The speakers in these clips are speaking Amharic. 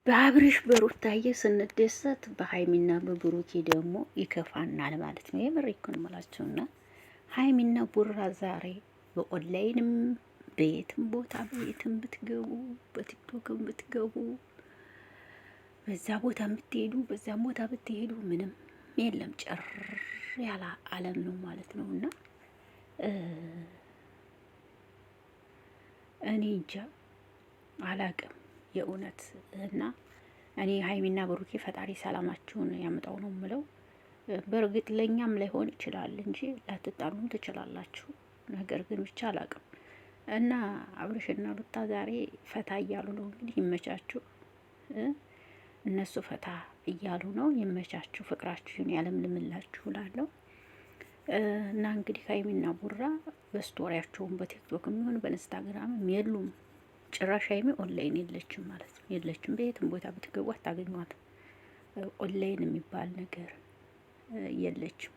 በአብርሽ በሩታዬ ስንደሰት በሀይሚና በብሩኬ ደግሞ ይከፋናል ማለት ነው። የምር ይኩን ምላቸውና ሀይሚና ቡራ ዛሬ በኦንላይንም በየትም ቦታ በየትም ብትገቡ በቲክቶክም ብትገቡ በዛ ቦታ ብትሄዱ በዛም ቦታ ብትሄዱ ምንም የለም ጭር ያለ ዓለም ነው ማለት ነው። እና እኔ እንጃ አላቅም የእውነት እና እኔ ሀይሚና ብሩኬ ፈጣሪ ሰላማችሁን ያምጣው ነው የምለው። በእርግጥ ለእኛም ላይሆን ይችላል እንጂ ላትጣሉም ትችላላችሁ። ነገር ግን ብቻ አላቅም እና አብርሽና ሩታ ዛሬ ፈታ እያሉ ነው። እንግዲህ ይመቻችሁ፣ እነሱ ፈታ እያሉ ነው። ይመቻችሁ፣ ፍቅራችሁን ያለምልምላችሁ ላለው እና እንግዲህ ሀይሚና ቡራ በስቶሪያቸውም በቲክቶክ የሚሆን በኢንስታግራምም የሉም። ጭራሽ ሀይሚ ኦንላይን የለችም ማለት ነው። የለችም፣ በየትም ቦታ ብትገቡ አታገኟትም። ኦንላይን የሚባል ነገር የለችም፣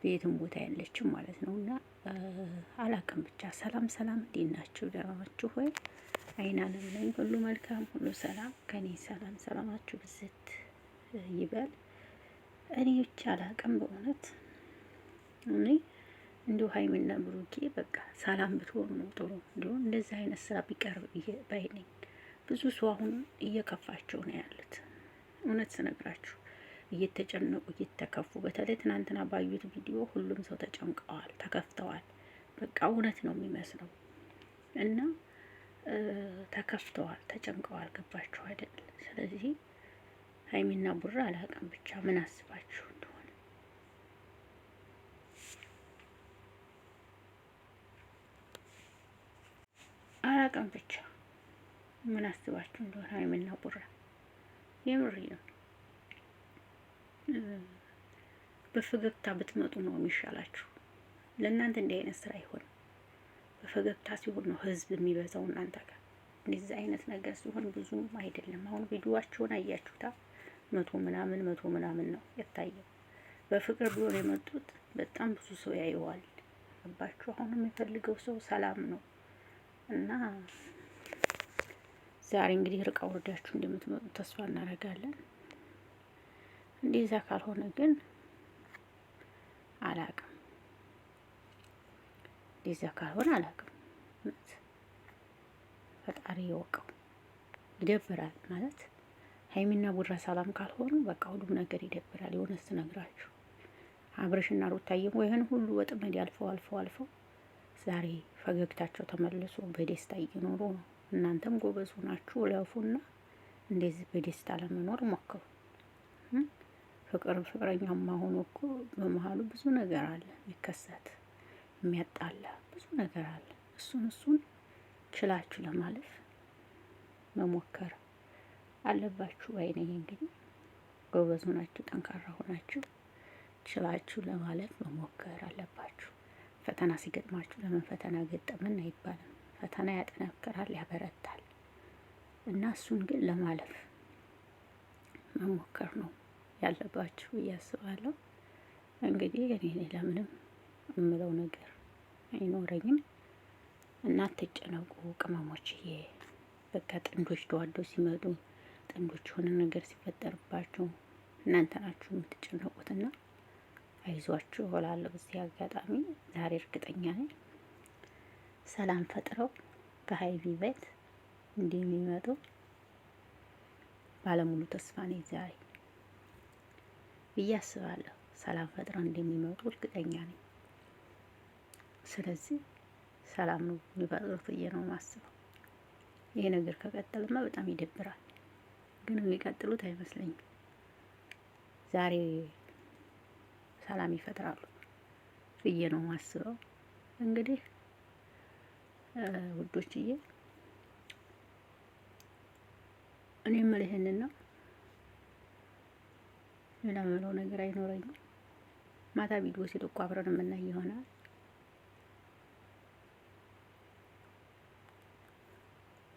በየትም ቦታ የለችም ማለት ነው። እና አላቅም ብቻ። ሰላም ሰላም፣ እንዴት ናችሁ? ደህና ናችሁ ወይ? አይናለም ነኝ። ሁሉ መልካም፣ ሁሉ ሰላም ከኔ። ሰላም ሰላማችሁ ብዝት ይበል። እኔ ብቻ አላቅም በእውነት እኔ እንዲሁ ሀይሚና ብሩኬ በቃ ሰላም ብትሆኑ ነው ጥሩ። እንዲሁ እንደዚህ አይነት ስራ ቢቀርብ ባይ ነኝ። ብዙ ሰው አሁን እየከፋቸው ነው ያሉት። እውነት ስነግራችሁ እየተጨነቁ እየተከፉ፣ በተለይ ትናንትና ባዩት ቪዲዮ ሁሉም ሰው ተጨንቀዋል፣ ተከፍተዋል። በቃ እውነት ነው የሚመስለው እና ተከፍተዋል፣ ተጨንቀዋል። ገባችሁ አይደል? ስለዚህ ሀይሚና ቡራ አላውቅም ብቻ ምን አስባችሁ እንደሆነ አላውቅም ብቻ ምን አስባችሁ እንደሆነ ሀይሚና ቡራ የምር ነው። በፈገግታ ብትመጡ ነው የሚሻላችሁ። ለእናንተ እንዲህ አይነት ስራ አይሆንም። በፈገግታ ሲሆን ነው ህዝብ የሚበዛው እናንተ ጋር። እንደዚህ አይነት ነገር ሲሆን ብዙም አይደለም። አሁን ቪዲዮዋቸውን አያችሁታ፣ መቶ ምናምን ነው የታየው። በፍቅር ቢሆን የመጡት በጣም ብዙ ሰው ያየዋል። ገባችሁ? አሁን የሚፈልገው ሰው ሰላም ነው እና ዛሬ እንግዲህ ርቃ ወርዳችሁ እንደምትመጡ ተስፋ እናደርጋለን። እንደዛ ካልሆነ ግን አላቅም። እንደዛ ካልሆነ አላቅም። ፈጣሪ ይወቀው። ይደብራል ማለት ሀይሚና ቡራ ሰላም ካልሆኑ በቃ ሁሉም ነገር ይደብራል። የሆነስ ነግራችሁ አብርሽና ሩታዬም ወይን ሁሉ ወጥመድ አልፈው ዛሬ ፈገግታቸው ተመልሶ በደስታ እየኖሩ ነው። እናንተም ጎበዝ ሆናችሁ ለፉና እንደዚህ በደስታ ለመኖር ሞክሩ። ፍቅረኛማ ሆኖ እኮ በመሀሉ ብዙ ነገር አለ የሚከሰት የሚያጣላ ብዙ ነገር አለ። እሱን ችላችሁ ለማለፍ መሞከር አለባችሁ። አይኔ እንግዲህ ጎበዝ ሆናችሁ ጠንካራ ሆናችሁ ችላችሁ ለማለፍ መሞከር አለባችሁ። ፈተና ሲገጥማችሁ ለምን ፈተና ገጠመን አይባልም። ፈተና ያጠነክራል፣ ያበረታል እና እሱን ግን ለማለፍ መሞከር ነው ያለባችሁ እያስባለሁ። እንግዲህ እኔ ለምንም እምለው ነገር አይኖረኝም እና አትጨነቁ ቅመሞችዬ። በቃ ጥንዶች ተዋደው ሲመጡ፣ ጥንዶች የሆነ ነገር ሲፈጠርባችሁ እናንተ ናችሁ የምትጨነቁትና አይዟችሁ እላለሁ። በዚህ አጋጣሚ ዛሬ እርግጠኛ ነኝ ሰላም ፈጥረው ከሀይሚ ቤት እንደሚመጡ ባለሙሉ ተስፋ ነኝ ዛሬ ብዬ አስባለሁ። ሰላም ፈጥረው እንደሚመጡ እርግጠኛ ነኝ። ስለዚህ ሰላም ነው የሚፈጥሩት ብዬ ነው የማስበው። ይሄ ነገር ከቀጠለማ በጣም ይደብራል፣ ግን የሚቀጥሉት አይመስለኝም። ዛሬ ሰላም ይፈጥራሉ ብዬ ነው የማስበው። እንግዲህ ውዶችዬ እኔ የምልህ ይሄንን ነው። ሌላ ምለው ነገር አይኖረኝም። ማታ ቪዲዮ ሲለቁ አብረን የምናይ ይሆናል።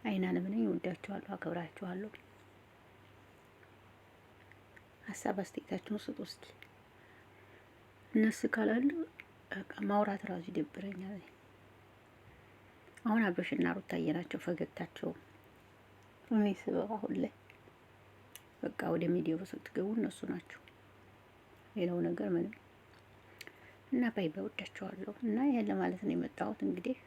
አይናለም ነኝ። እወዳችኋለሁ፣ አከብራችኋለሁ። ሀሳብ አስተያየታችሁን ስጡ እስኪ። እነሱ ካላሉ በቃ ማውራት ራሱ ይደብረኛል። አሁን አብርሽና ሩታዬ ናቸው ፈገግታቸው እኔ ስበው አሁን ላይ በቃ ወደ ሚዲያው ስትገቡ እነሱ ናቸው። ሌላው ነገር ምንም እና ባይ ባይ ወዳቸዋለሁ። እና ይሄን ለማለት ነው የመጣሁት እንግዲህ